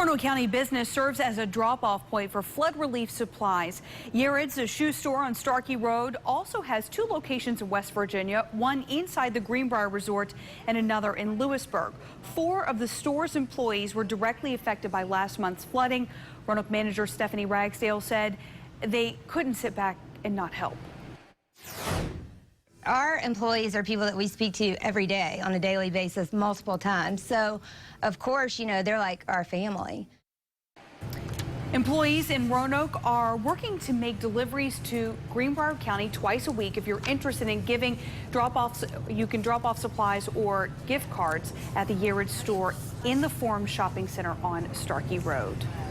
Roanoke County business serves as a drop-off point for flood relief supplies. Yarid's, a shoe store on Starkey Road, also has two locations in West Virginia, one inside the Greenbrier Resort and another in Lewisburg. 4 of the store's employees were directly affected by last month's flooding. Roanoke manager Stephanie Ragsdale said they couldn't sit back and not help. Our employees are people that we speak to every day on a daily basis, multiple times. So, of course, you know, they're like our family. Employees in Roanoke are working to make deliveries to Greenbrier County twice a week. If you're interested in giving drop-offs, you can drop off supplies or gift cards at the Yarid store in the Forum Shopping Center on Starkey Road.